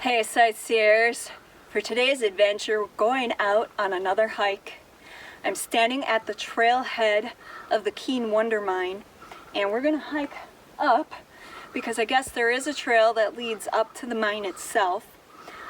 Hey Sightseers! For today's adventure, we're going out on another hike. I'm standing at the trailhead of the Keane Wonder Mine, and we're going to hike up because I guess there is a trail that leads up to the mine itself.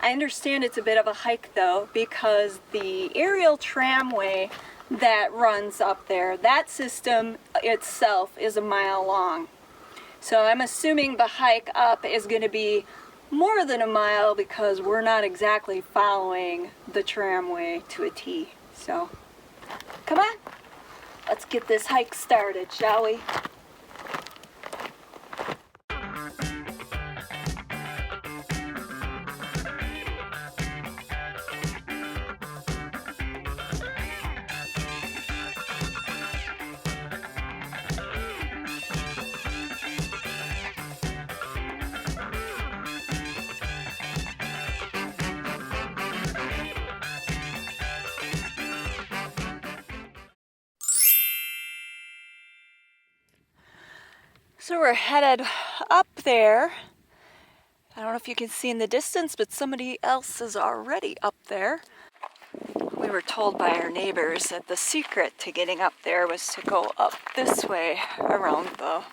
I understand it's a bit of a hike though, because the aerial tramway that runs up there, that system itself is a mile long. So I'm assuming the hike up is going to be more than a mile because we're not exactly following the tramway to a T. So, come on, let's get this hike started, shall we? So we're headed up there. I don't know if you can see in the distance, but somebody else is already up there. We were told by our neighbors that the secret to getting up there was to go up this way around the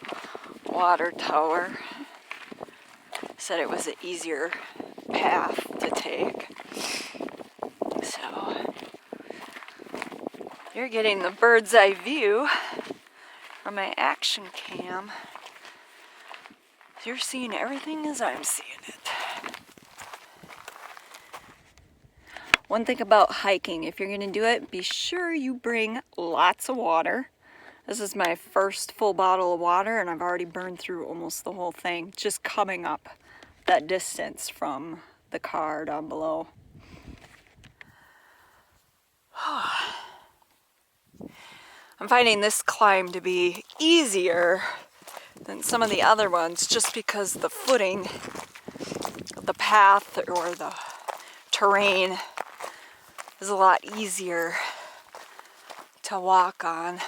water tower. Said it was an easier path to take. So you're getting the bird's eye view from my action cam. You're seeing everything as I'm seeing it. One thing about hiking, if you're going to do it, be sure you bring lots of water. This is my first full bottle of water, and I've already burned through almost the whole thing, just coming up that distance from the car down below. I'm finding this climb to be easier than some of the other ones, just because the footing, the path, or the terrain is a lot easier to walk on.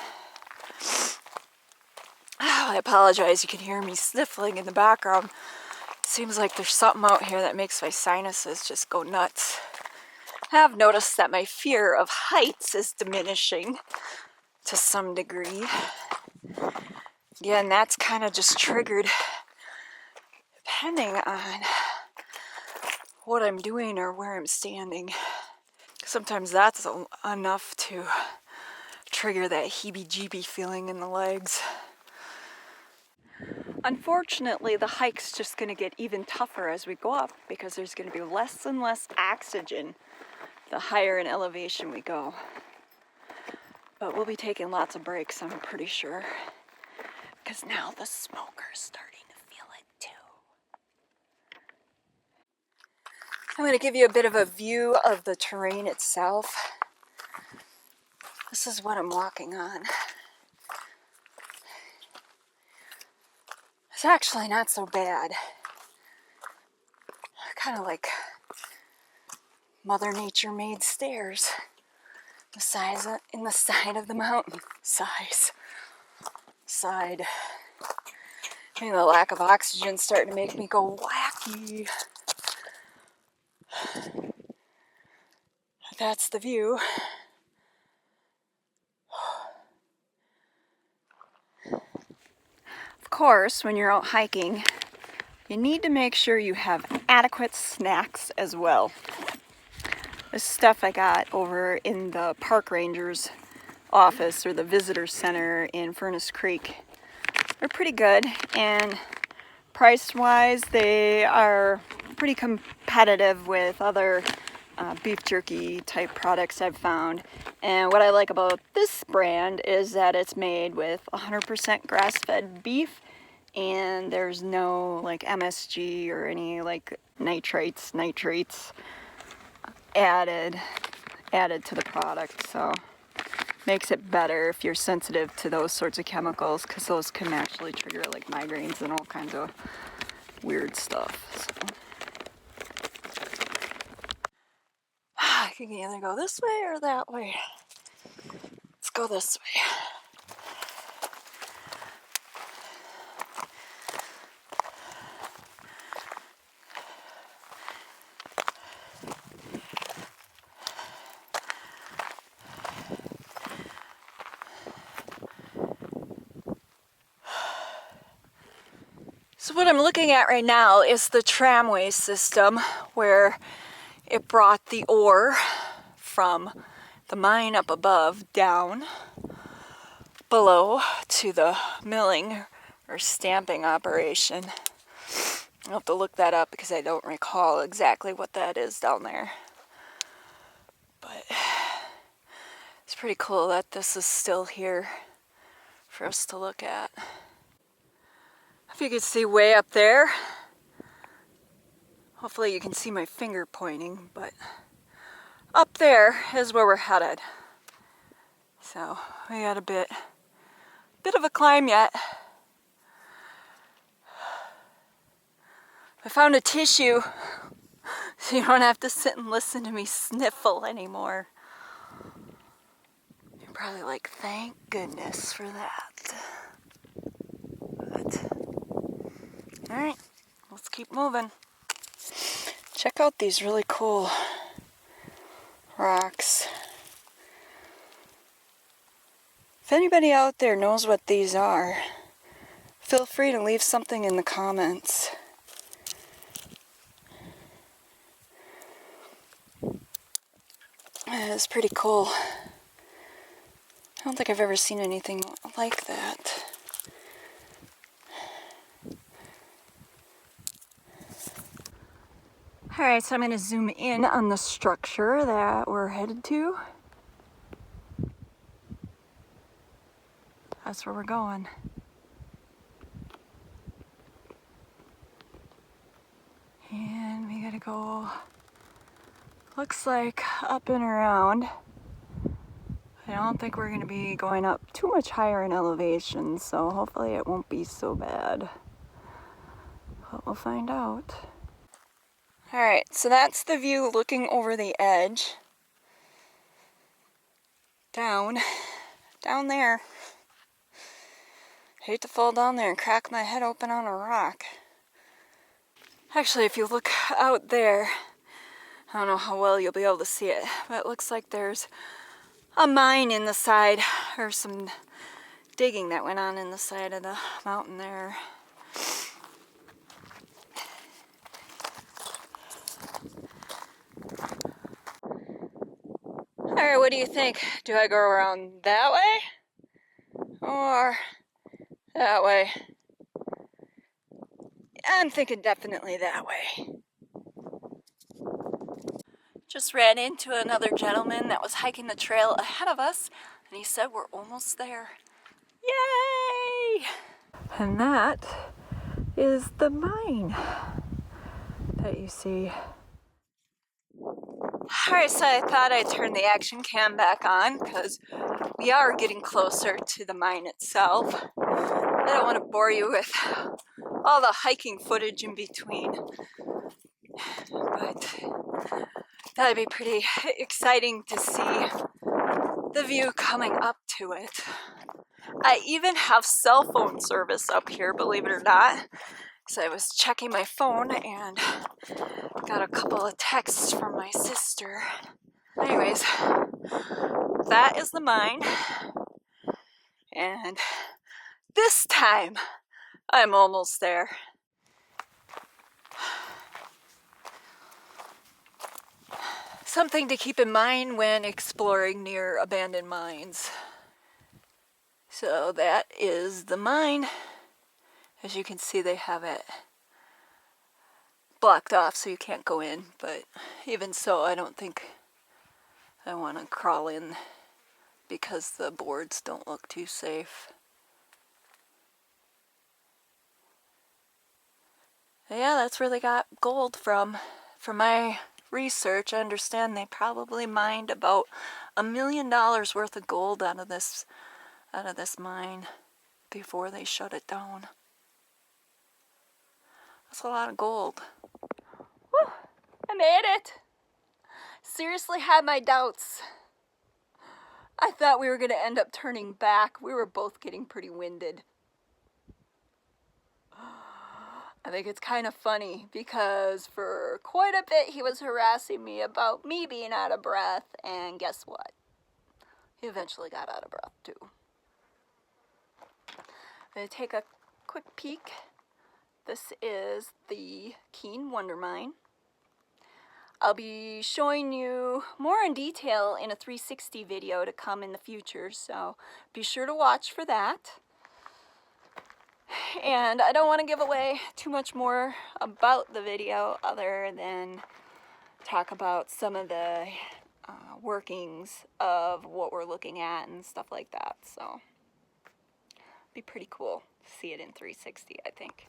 I apologize, you can hear me sniffling in the background. It seems like there's something out here that makes my sinuses just go nuts. I have noticed that my fear of heights is diminishing to some degree. Yeah, and that's kind of just triggered depending on what I'm doing or where I'm standing. Sometimes that's enough to trigger that heebie-jeebie feeling in the legs. Unfortunately, the hike's just going to get even tougher as we go up because there's going to be less and less oxygen the higher in elevation we go. But we'll be taking lots of breaks, I'm pretty sure. Because now the smoker's starting to feel it too. I'm going to give you a bit of a view of the terrain itself. This is what I'm walking on. It's actually not so bad. Kind of like Mother Nature made stairs. The size in the side of the mountain. Side. I mean, the lack of oxygen starting to make me go wacky. That's the view. Of course, when you're out hiking, you need to make sure you have adequate snacks as well. This stuff I got over in the park ranger's office or the visitor center in Furnace Creek. They're pretty good, and price-wise they are pretty competitive with other beef jerky type products I've found. And what I like about this brand is that it's made with 100% grass-fed beef, and there's no like MSG or any like nitrates added to the product. So makes it better if you're sensitive to those sorts of chemicals, because those can actually trigger like migraines and all kinds of weird stuff. So I can either go this way or that way. Let's go this way. So what I'm looking at right now is the tramway system, where it brought the ore from the mine up above down below to the milling or stamping operation. I'll have to look that up because I don't recall exactly what that is down there. But it's pretty cool that this is still here for us to look at. If you can see way up there, hopefully you can see my finger pointing, but up there is where we're headed. So we got a bit of a climb yet. I found a tissue, so you don't have to sit and listen to me sniffle anymore. You're probably like, thank goodness for that. But, all right, let's keep moving. Check out these really cool rocks. If anybody out there knows what these are, feel free to leave something in the comments. It's pretty cool. I don't think I've ever seen anything like that. Alright, so I'm going to zoom in on the structure that we're headed to. That's where we're going. And we gotta go, looks like up and around. I don't think we're going to be going up too much higher in elevation, so hopefully it won't be so bad. But we'll find out. Alright, so that's the view looking over the edge. Down there. Hate to fall down there and crack my head open on a rock. Actually, if you look out there, I don't know how well you'll be able to see it, but it looks like there's a mine in the side, or some digging that went on in the side of the mountain there. Alright, what do you think? Do I go around that way or that way? I'm thinking definitely that way. Just ran into another gentleman that was hiking the trail ahead of us, and he said we're almost there. Yay! And that is the mine that you see. Alright, so I thought I'd turn the action cam back on because we are getting closer to the mine itself. I don't want to bore you with all the hiking footage in between, but that'd be pretty exciting to see the view coming up to it. I even have cell phone service up here, believe it or not. So I was checking my phone and got a couple of texts from my sister. Anyways, that is the mine. And this time, I'm almost there. Something to keep in mind when exploring near abandoned mines. So that is the mine. As you can see, they have it blocked off so you can't go in, but even so, I don't think I want to crawl in because the boards don't look too safe. Yeah, that's where they got gold from. From my research, I understand they probably mined about $1 million worth of gold out of this mine before they shut it down. That's a lot of gold. Woo! I made it! Seriously had my doubts. I thought we were going to end up turning back. We were both getting pretty winded. I think it's kind of funny because for quite a bit he was harassing me about me being out of breath, and guess what? He eventually got out of breath too. I'm going to take a quick peek This is the Keane Wonder Mine. I'll be showing you more in detail in a 360 video to come in the future, so be sure to watch for that. And I don't want to give away too much more about the video other than talk about some of the workings of what we're looking at and stuff like that. So be pretty cool to see it in 360, I think.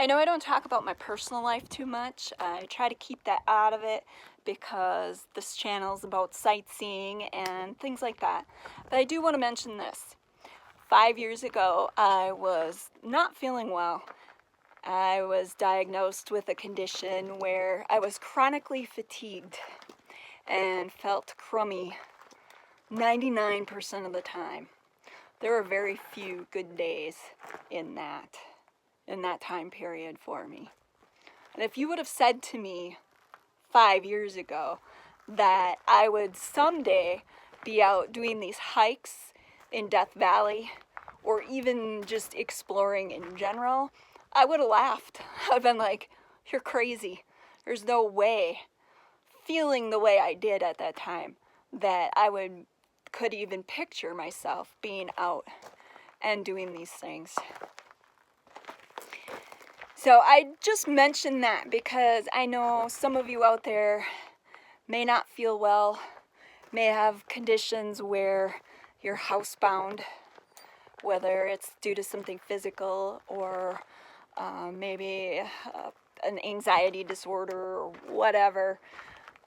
I know I don't talk about my personal life too much. I try to keep that out of it because this channel is about sightseeing and things like that. But I do want to mention this. 5 years ago, I was not feeling well. I was diagnosed with a condition where I was chronically fatigued and felt crummy 99% of the time. There were very few good days in that time period for me. And if you would have said to me 5 years ago that I would someday be out doing these hikes in Death Valley or even just exploring in general, I would have laughed. I've been like, you're crazy. There's no way, feeling the way I did at that time, that I could even picture myself being out and doing these things. So I just mentioned that because I know some of you out there may not feel well, may have conditions where you're housebound, whether it's due to something physical or maybe an anxiety disorder or whatever.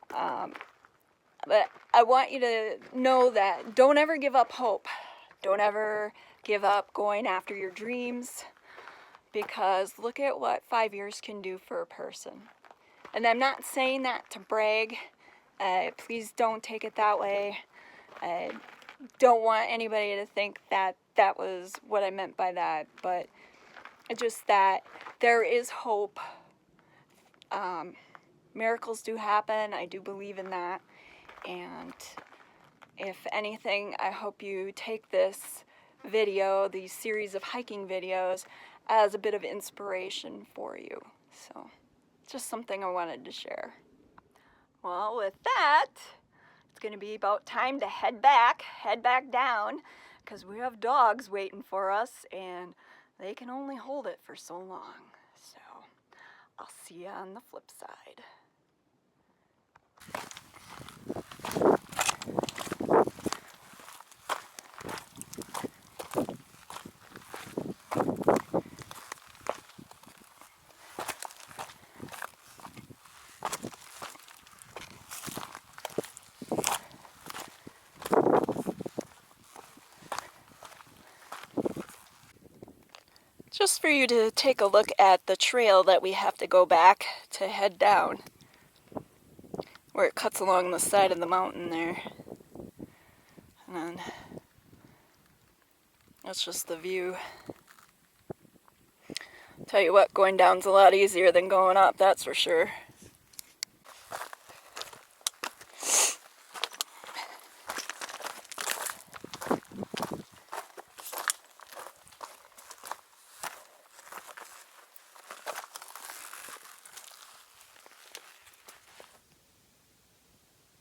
But I want you to know that don't ever give up hope. Don't ever give up going after your dreams, because look at what 5 years can do for a person. And I'm not saying that to brag. Please don't take it that way. I don't want anybody to think that that was what I meant by that, but just that there is hope. Miracles do happen. I do believe in that. And if anything, I hope you take this video, these series of hiking videos, as a bit of inspiration for you. So, just something I wanted to share. Well, with that, it's going to be about time to head back down, because we have dogs waiting for us, and they can only hold it for so long. So, I'll see you on the flip side. Just for you to take a look at the trail that we have to go back to head down, where it cuts along the side of the mountain there. And then that's just the view. Tell you what, going down's a lot easier than going up, that's for sure.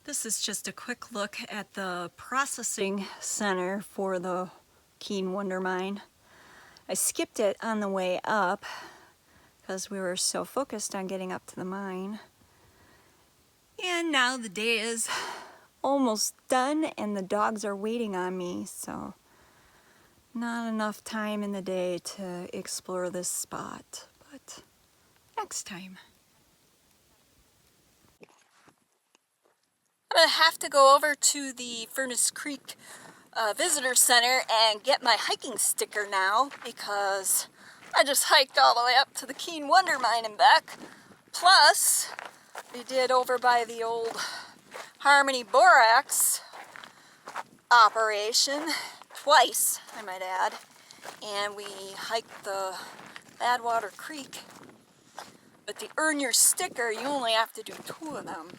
This is just a quick look at the processing center for the Keane Wonder Mine. I skipped it on the way up because we were so focused on getting up to the mine. And now the day is almost done and the dogs are waiting on me, so not enough time in the day to explore this spot, but next time. I'm going to have to go over to the Furnace Creek Visitor Center and get my hiking sticker now, because I just hiked all the way up to the Keane Wonder Mine and back. Plus, we did over by the old Harmony Borax operation, twice, I might add, and we hiked the Badwater Creek. But to earn your sticker, you only have to do 2 of them.